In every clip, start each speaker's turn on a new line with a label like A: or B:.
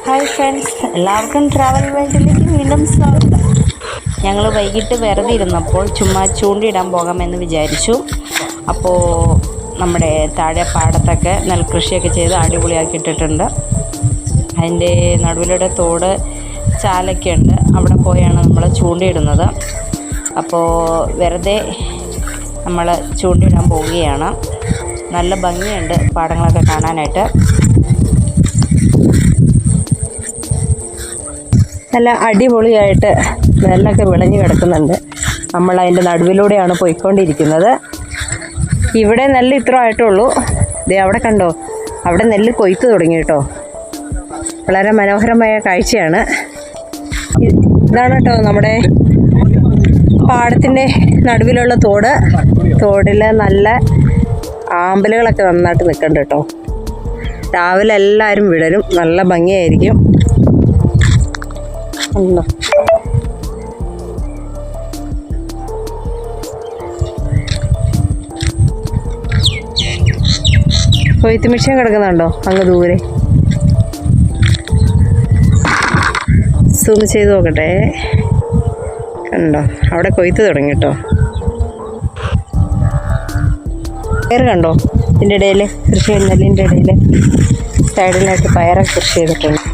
A: Hi friends, എല്ലാവർക്കും travel വേൾഡിലേക്ക് വീണ്ടും സ്വാഗതം. ഞങ്ങൾ വൈകിട്ട് വെറുതെ ഇരുന്നപ്പോൾ ചുമ്മാ ചൂണ്ടിയിടാൻ പോകാമെന്ന് വിചാരിച്ചു. അപ്പോൾ നമ്മുടെ താഴെ പാടത്തൊക്കെ നെൽകൃഷിയൊക്കെ ചെയ്ത് അടിപൊളിയാക്കിയിട്ടിട്ടുണ്ട്. അതിൻ്റെ നടുവിലൂടെ തോട് ചാലൊക്കെ ഉണ്ട്. അവിടെ പോയാണ് നമ്മൾ ചൂണ്ടിയിടുന്നത്. അപ്പോൾ വെറുതെ നമ്മൾ ചൂണ്ടിയിടാൻ പോവുകയാണ്. നല്ല ഭംഗിയുണ്ട് പാടങ്ങളൊക്കെ കാണാനായിട്ട്. നല്ല അടിപൊളിയായിട്ട് നെല്ലൊക്കെ വിളഞ്ഞു കിടക്കുന്നുണ്ട്. നമ്മൾ അതിൻ്റെ നടുവിലൂടെയാണ് പോയിക്കൊണ്ടിരിക്കുന്നത്. ഇവിടെ നെല്ല് ഇത്ര ആയിട്ടുള്ളൂ. ദേ അവിടെ കണ്ടോ, അവിടെ നെല്ല് കൊയ്ത്ത് തുടങ്ങി കേട്ടോ. വളരെ മനോഹരമായ കാഴ്ചയാണ്. ഇതാണ് കേട്ടോ നമ്മുടെ പാടത്തിൻ്റെ നടുവിലുള്ള തോട്. തോടിൽ നല്ല ആമ്പലുകളൊക്കെ നന്നായിട്ട് നിൽക്കുന്നുണ്ട് കേട്ടോ. രാവിലെ എല്ലാവരും വിടരും, നല്ല ഭംഗിയായിരിക്കും. ഉണ്ടോ, കൊയ്ത്ത് മെഷീൻ കിടക്കുന്നുണ്ടോ അങ്ങ് ദൂരെ? സൂം ചെയ്ത് നോക്കട്ടെ. കണ്ടോ, അവിടെ കൊയ്ത്ത് തുടങ്ങി കേട്ടോ. പയർ കണ്ടോ, ഇതിൻ്റെ ഇടയിൽ കൃഷി, നെല്ലിൻ്റെ ഇടയിൽ സൈഡിലായിട്ട് പയറൊക്കെ കൃഷി ചെയ്തിട്ടുണ്ട്.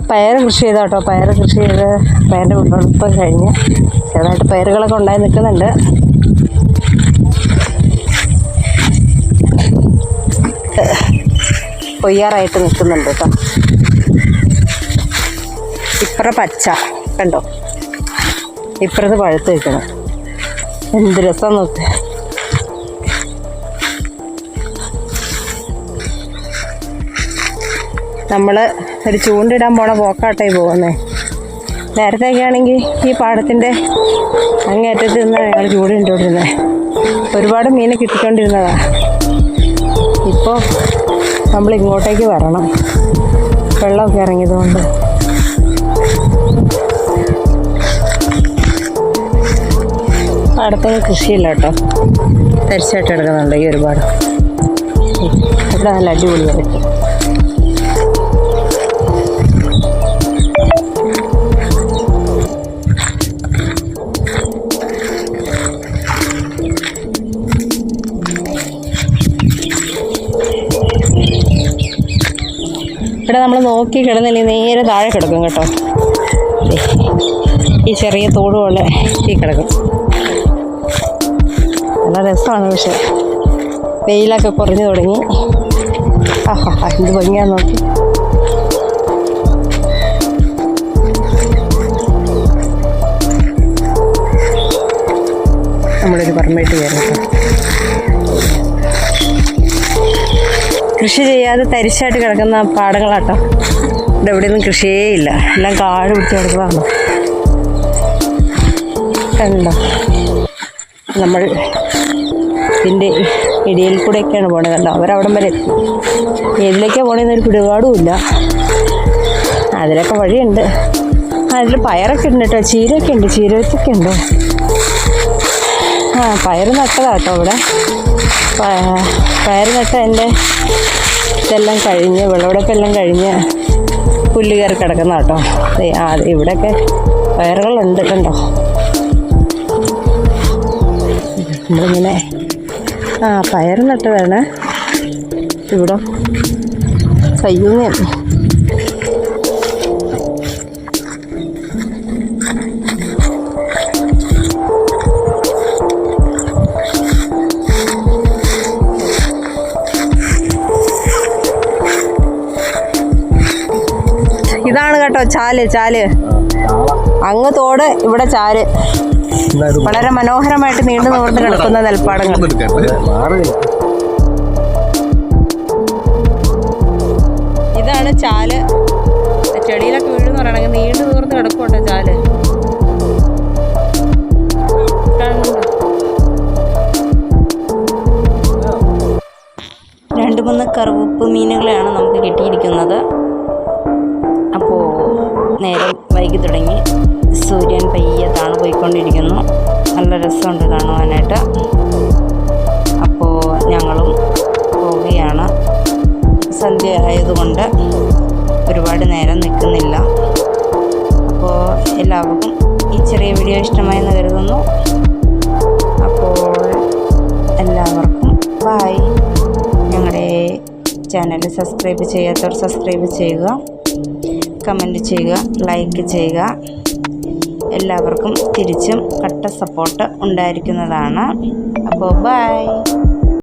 A: പയർ കൃഷി ചെയ്താൽ കേട്ടോ. പയർ കൃഷി ചെയ്ത് പയറിൻ്റെ വിളവെടുപ്പ് കഴിഞ്ഞ് ചെറുതായിട്ട് പയറുകളൊക്കെ ഉണ്ടായി നിൽക്കുന്നുണ്ട്. കൊയ്യാറായിട്ട് നിൽക്കുന്നുണ്ട് കേട്ടോ. ഇപ്പുറം പച്ച കണ്ടോ, ഇപ്പുറത്ത് പഴുത്ത് നിൽക്കണം. എന്ത് രസം നോക്ക്. നമ്മൾ ഒരു ചൂണ്ടിടാൻ പോണ പോക്കാട്ടായി പോകുന്നത്. നേരത്തെയൊക്കെ ആണെങ്കിൽ ഈ പാടത്തിൻ്റെ അങ്ങേറ്റത്ത് നിന്നാണ് ഞങ്ങൾ ചൂണ്ടിട്ടുകൊണ്ടിരുന്നത്. ഒരുപാട് മീനെ കിട്ടിക്കൊണ്ടിരുന്നതാണ്. ഇപ്പോൾ നമ്മൾ ഇങ്ങോട്ടേക്ക് വരണം, വെള്ളമൊക്കെ ഇറങ്ങിയതുകൊണ്ട്. പാടത്തൊന്നും കൃഷിയില്ല കേട്ടോ, തരിച്ചായിട്ട് കിടക്കുന്നുണ്ട് ഈ ഒരുപാട്. ഇവിടെ നല്ല അടിപൊളിയായിട്ട്. ഇവിടെ നമ്മൾ നോക്കി കിടന്നില്ലേ നേരെ താഴെ കിടക്കും കേട്ടോ. ഈ ചെറിയ തോട് പോലെ ഈ കിടക്കും. നല്ല രസമാണ്. പക്ഷെ വെയിലൊക്കെ കുറഞ്ഞു തുടങ്ങി. എന്ത് ഭംഗിയാന്ന് നോക്കി. നമ്മളൊരു പറമ്പിട്ട് കയറും കേട്ടോ. കൃഷി ചെയ്യാതെ തരിശായിട്ട് കിടക്കുന്ന പാടങ്ങളാട്ടോ. ഇവിടെ എവിടെയൊന്നും കൃഷിയേ ഇല്ല, എല്ലാം കാട് പിടിച്ച് കിടക്കുന്നതാണ്. കണ്ടോ, നമ്മൾ ഇതിൻ്റെ ഇടയിൽ കൂടെയൊക്കെയാണ് പോണത്. കണ്ടോ, അവരവിടം വരെ എത്തി. ഏതിലേക്കാണ് പോണതെന്നൊരു പിടിപാടുമില്ല. അതിലൊക്കെ വഴിയുണ്ട്. അതിൽ പയറൊക്കെ ഉണ്ട് കേട്ടോ, ചീരയൊക്കെ ഉണ്ട്, ചീരവത്തൊക്കെ ഉണ്ട്. പയർ നട്ടതാട്ടോ ഇവിടെ. പയർ നട്ട എൻ്റെ ഇതെല്ലാം കഴിഞ്ഞ്, വിളവെടുപ്പെല്ലാം കഴിഞ്ഞ് പുല്ല് കയറി കിടക്കുന്ന കേട്ടോ. ഇവിടെയൊക്കെ പയറുകളുണ്ട് കണ്ടോ. നമ്മളിങ്ങനെ പയർ നട്ടതാണ് ഇവിടെ. കയ്യൂങ്ങ ഇതാണ് കേട്ടോ ചാല്. ചാല് അങ്ങ് തോട്, ഇവിടെ ചാല്. വളരെ മനോഹരമായിട്ട് നീണ്ടു നിവർന്ന് കിടക്കുന്ന നെൽപ്പാടങ്ങൾ. ചാല് ചെടിയിലൊക്കെ വീഴുന്ന് പറയണമെങ്കിൽ നീണ്ടു തൂർന്ന് കിടക്കോട്ടെ ചാല്. കാണുന്നുണ്ടോ? 2-3 കറുപ്പ് മീനുകളെയാണ് നമുക്ക് കിട്ടിയിരിക്കുന്നത്. അപ്പോൾ നേരം വൈകി തുടങ്ങി. സൂര്യൻ പയ്യെ താണു പോയിക്കൊണ്ടിരിക്കുന്നു. നല്ല രസമുണ്ട് കാണുവാനായിട്ട്. അപ്പോൾ ഞങ്ങളും പോവുകയാണ്. സന്ധ്യ ആയതുകൊണ്ട് ഒരുപാട് നേരം നിൽക്കുന്നില്ല. അപ്പോൾ എല്ലാവർക്കും ഈ ചെറിയ വീഡിയോ ഇഷ്ടമായെന്ന് കരുതുന്നു. അപ്പോൾ എല്ലാവർക്കും ബൈ. ഞങ്ങളുടെ ചാനൽ സബ്സ്ക്രൈബ് ചെയ്യാത്തവർ സബ്സ്ക്രൈബ് ചെയ്യുക, കമൻറ്റ് ചെയ്യുക, ലൈക്ക് ചെയ്യുക. എല്ലാവർക്കും തിരിച്ചും കട്ട സപ്പോർട്ട് ഉണ്ടായിരിക്കുന്നതാണ്. അപ്പോൾ ബൈ.